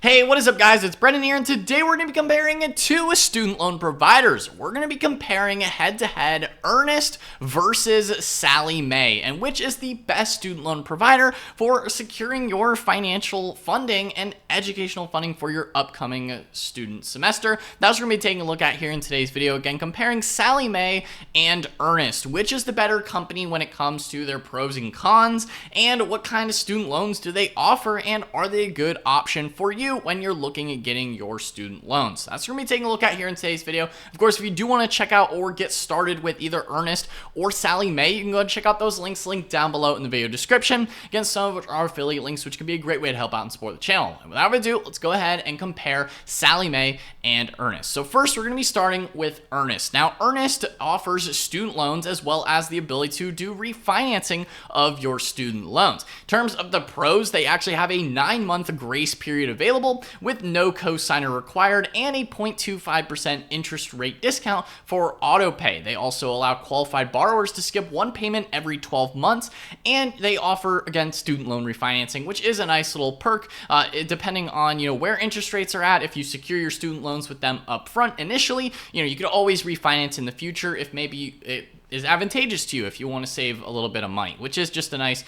Hey, what is up guys? It's Brendan here, and today we're going to be comparing two student loan providers. We're going to be comparing head-to-head Earnest versus Sallie Mae, and which is the best student loan provider for securing your financial funding and educational funding for your upcoming student semester. That's what we're going to be taking a look at here in today's video. Again, comparing Sallie Mae and Earnest. Which is the better company when it comes to their pros and cons, and what kind of student loans do they offer, and are they a good option for you when you're looking at getting your student loans? That's what we're going to be taking a look at here in today's video. Of course, if you do want to check out or get started with either Earnest or Sallie Mae, you can go ahead and check out those links linked down below in the video description. Again, some of which are affiliate links, which can be a great way to help out and support the channel. And without further ado, let's go ahead and compare Sallie Mae and Earnest. So first, we're going to be starting with Earnest. Now, Earnest offers student loans as well as the ability to do refinancing of your student loans. In terms of the pros, they actually have a 9-month grace period available with no cosigner required and a 0.25% interest rate discount for auto pay. They also allow qualified borrowers to skip one payment every 12 months, and they offer, again, student loan refinancing, which is a nice little perk depending on where interest rates are at. If you secure your student loans with them up front initially, you could always refinance in the future if maybe it is advantageous to you if you want to save a little bit of money, which is just a nice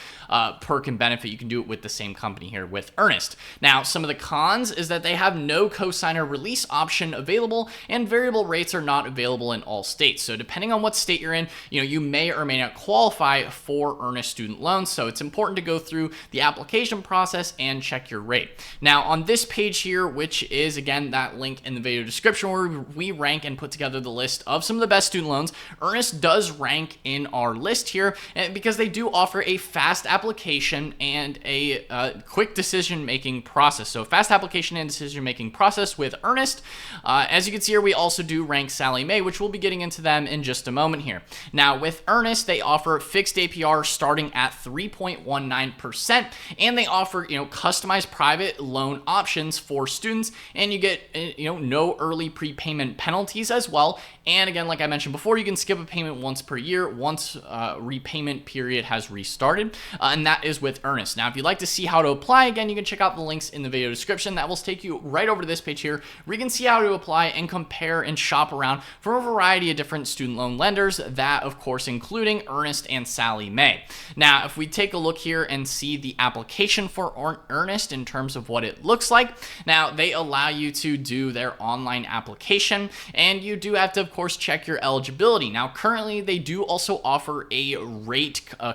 perk and benefit. You can do it with the same company here with Earnest. Now, some of the cons is that they have no cosigner release option available, and variable rates are not available in all states. So depending on what state you're in, you may or may not qualify for Earnest student loans. So it's important to go through the application process and check your rate. Now, on this page here, which is again that link in the video description where we rank and put together the list of some of the best student loans, Earnest does rank in our list here because they do offer a fast application and a quick decision-making process. So fast application and decision-making process with Earnest. As you can see here, we also do rank Sallie Mae, which we'll be getting into them in just a moment here. Now, with Earnest, they offer fixed APR starting at 3.19%, and they offer customized private loan options for students, and you get no early prepayment penalties as well. And again, like I mentioned before, you can skip a payment once per year once repayment period has restarted, and that is with Earnest. Now, if you'd like to see how to apply, again, you can check out the links in the video description. That will take you right over to this page here where you can see how to apply and compare and shop around from a variety of different student loan lenders, that of course including Earnest and Sallie Mae. Now, if we take a look here and see the application for Earnest in terms of what it looks like, now they allow you to do their online application, and you do have to of course check your eligibility. Now, currently they do also offer a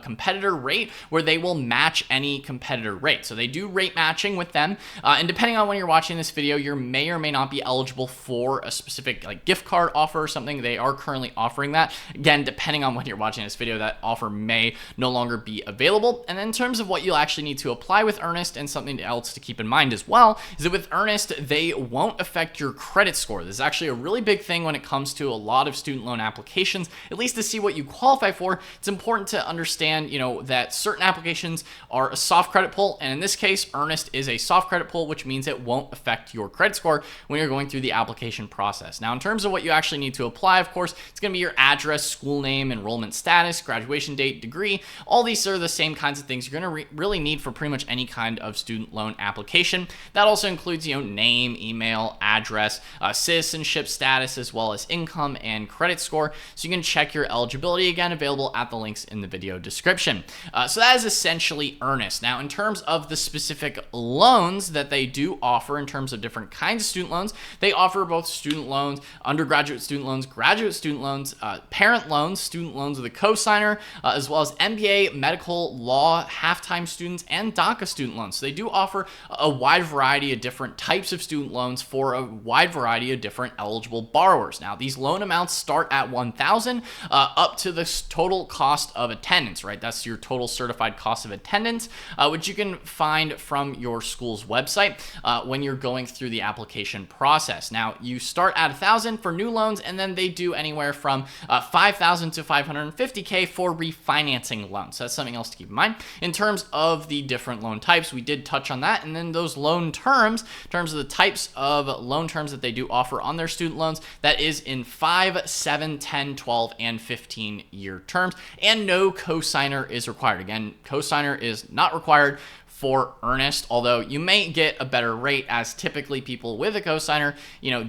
competitor rate where they will match any competitor rate. So they do rate matching with them, and depending on when you're watching this video, you may or may not be eligible for a specific gift card offer or something. They are currently offering that. Again, depending on when you're watching this video, that offer may no longer be available. And then in terms of what you'll actually need to apply with Earnest, and something else to keep in mind as well, is that with Earnest, they won't affect your credit score. This is actually a really big thing when it comes to a lot of student loan applications, at least to see what you qualify for. It's important to understand, that certain applications are a soft credit pull, and in this case, Earnest is a soft credit pull, which means it won't affect your credit score when you're going through the application process. Now, in terms of what you actually need to apply, of course, it's going to be your address, school name, enrollment status, graduation date, degree. All these are the same kinds of things you're going to really need for pretty much any kind of student loan application. That also includes, name, email, address, citizenship status, as well as income and credit score. So you can check your eligibility, again, available at the links in the video description. So that is essentially Earnest. Now, in terms of the specific loans that they do offer in terms of different kinds of student loans, they offer both student loans, undergraduate student loans, graduate student loans, parent loans, student loans with a cosigner, as well as MBA, medical, law, half-time students, and DACA student loans. So they do offer a wide variety of different types of student loans for a wide variety of different eligible borrowers. Now, these loan amounts start at $1,000 up to the total cost of attendance, right? That's your total certified cost of attendance, which you can find from your school's website when you're going through the application process. Now, you start at $1,000 for new loans, and then they do anywhere from $5,000 to $550K for refinancing loans. So that's something else to keep in mind. In terms of the different loan types, we did touch on that, and then those loan terms, in terms of the types of loan terms that they do offer on their student loans, that is in 5, 7, 10, 12, and 15-year terms, and no cosigner is required. Again, cosigner is not required for Earnest, although you may get a better rate, as typically people with a cosigner,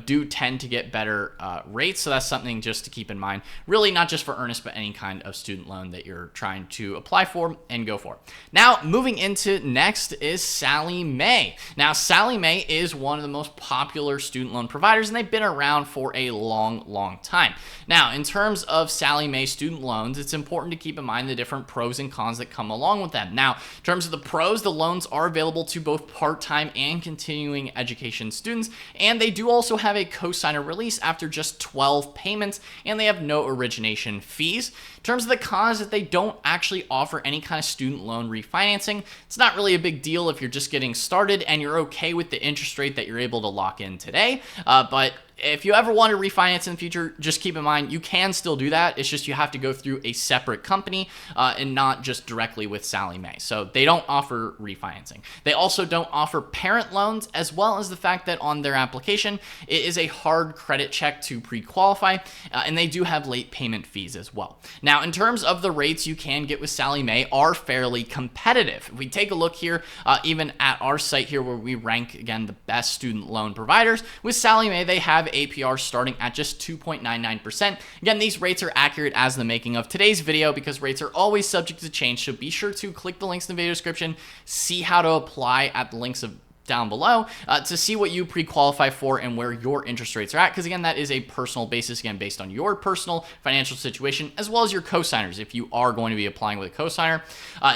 do tend to get better rates. So that's something just to keep in mind, really not just for Earnest, but any kind of student loan that you're trying to apply for and go for. Now, moving into next is Sallie Mae. Now, Sallie Mae is one of the most popular student loan providers, and they've been around for a long time. Now, in terms of Sallie Mae student loans, it's important to keep in mind the different pros and cons that come along with them. Now, in terms of the pros, the loans are available to both part-time and continuing education students, and they do also have a cosigner release after just 12 payments, and they have no origination fees. In terms of the cons, that they don't actually offer any kind of student loan refinancing. It's not really a big deal if you're just getting started and you're okay with the interest rate that you're able to lock in today, but if you ever want to refinance in the future, just keep in mind you can still do that. It's just you have to go through a separate company and not just directly with Sallie Mae. So they don't offer refinancing. They also don't offer parent loans, as well as the fact that on their application, it is a hard credit check to pre-qualify, and they do have late payment fees as well. Now, in terms of the rates you can get with Sallie Mae are fairly competitive. If we take a look here, even at our site here where we rank, again, the best student loan providers, with Sallie Mae, they have APR starting at just 2.99%. Again, these rates are accurate as the making of today's video, because rates are always subject to change. So be sure to click the links in the video description, see how to apply at the links down below to see what you pre-qualify for and where your interest rates are at, because again, that is a personal basis, again, based on your personal financial situation, as well as your cosigners if you are going to be applying with a cosigner.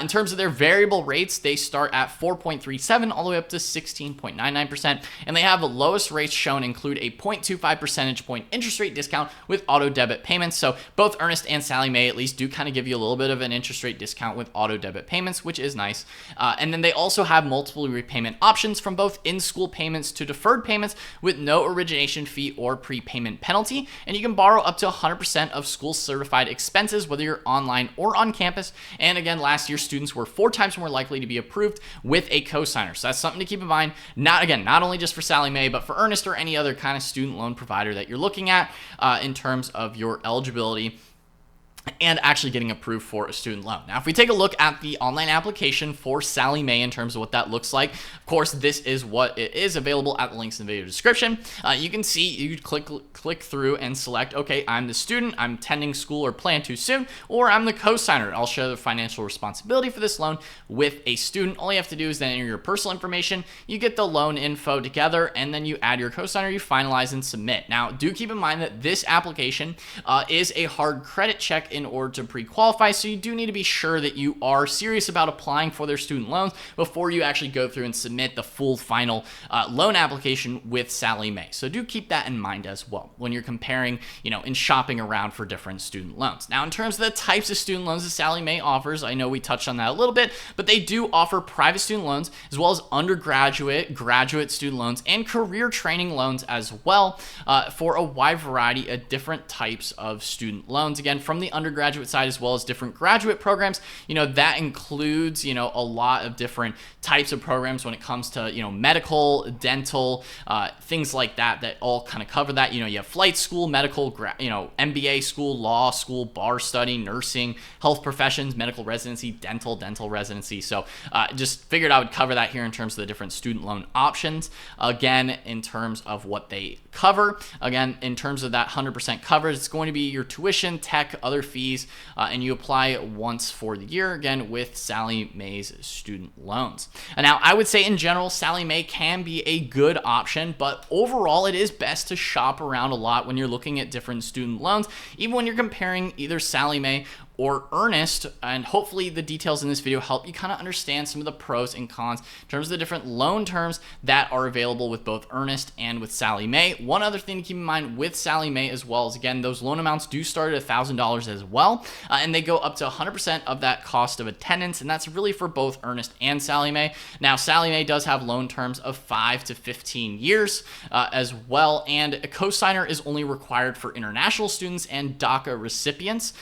In terms of their variable rates, they start at 4.37 all the way up to 16.99%, and they have the lowest rates shown include a 0.25 percentage point interest rate discount with auto debit payments. So both Earnest and Sallie Mae at least do kind of give you a little bit of an interest rate discount with auto debit payments, which is nice. And then they also have multiple repayment options, from both in-school payments to deferred payments with no origination fee or prepayment penalty, and you can borrow up to 100% of school certified expenses, whether you're online or on campus. And again, last year students were 4 times more likely to be approved with a cosigner, so that's something to keep in mind. Not only just for Sallie Mae, but for Earnest or any other kind of student loan provider that you're looking at in terms of your eligibility and actually getting approved for a student loan. Now, if we take a look at the online application for Sallie Mae in terms of what that looks like, of course, this is what it is, available at the links in the video description. You can see, you click through and select, okay, I'm the student, I'm attending school or plan to soon, or I'm the cosigner. I'll share the financial responsibility for this loan with a student. All you have to do is then enter your personal information, you get the loan info together, and then you add your cosigner, you finalize and submit. Now, do keep in mind that this application is a hard credit check in order to pre-qualify, so you do need to be sure that you are serious about applying for their student loans before you actually go through and submit the full final loan application with Sallie Mae. So do keep that in mind as well when you're comparing, and shopping around for different student loans. Now, in terms of the types of student loans that Sallie Mae offers, I know we touched on that a little bit, but they do offer private student loans, as well as undergraduate, graduate student loans, and career training loans as well, for a wide variety of different types of student loans. Again, from the undergraduate side, as well as different graduate programs, that includes, a lot of different types of programs when it comes to, medical, dental, things like that, that all kind of cover that. You have flight school, medical, MBA school, law school, bar study, nursing, health professions, medical residency, dental residency. So just figured I would cover that here in terms of the different student loan options. Again, in terms of what they cover, again, in terms of that 100% coverage, it's going to be your tuition, tech, other fees, and you apply once for the year, again, with Sallie Mae's student loans. And now, I would say in general, Sallie Mae can be a good option, but overall, it is best to shop around a lot when you're looking at different student loans, even when you're comparing either Sallie Mae or Earnest, and hopefully the details in this video help you kind of understand some of the pros and cons in terms of the different loan terms that are available with both Earnest and with Sallie Mae. One other thing to keep in mind with Sallie Mae as well is, again, those loan amounts do start at $1,000 as well, and they go up to 100% of that cost of attendance, and that's really for both Earnest and Sallie Mae. Now, Sallie Mae does have loan terms of 5 to 15 years as well, and a cosigner is only required for international students and DACA recipients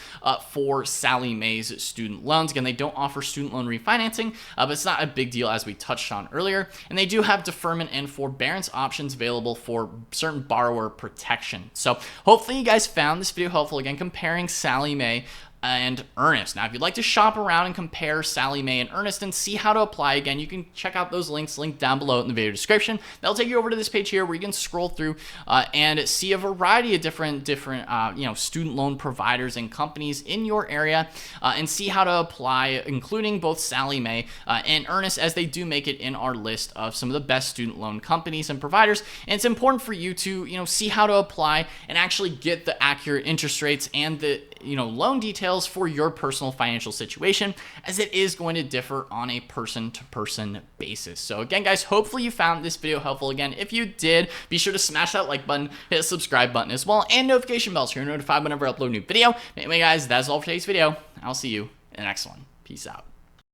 for Sallie Mae's student loans. Again, they don't offer student loan refinancing, but it's not a big deal, as we touched on earlier. And they do have deferment and forbearance options available for certain borrower protection. So hopefully you guys found this video helpful, again, comparing Sallie Mae and Earnest. Now, if you'd like to shop around and compare Sallie Mae and Earnest and see how to apply, again, you can check out those links linked down below in the video description. That'll take you over to this page here where you can scroll through and see a variety of different student loan providers and companies in your area and see how to apply, including both Sallie Mae and Earnest, as they do make it in our list of some of the best student loan companies and providers. And it's important for you to see how to apply and actually get the accurate interest rates and the loan details for your personal financial situation, as it is going to differ on a person-to-person basis. So again, guys, hopefully you found this video helpful. Again, if you did, be sure to smash that like button, hit the subscribe button as well, and notification bell so you're notified whenever I upload a new video. Anyway, guys, that's all for today's video. I'll see you in the next one. Peace out.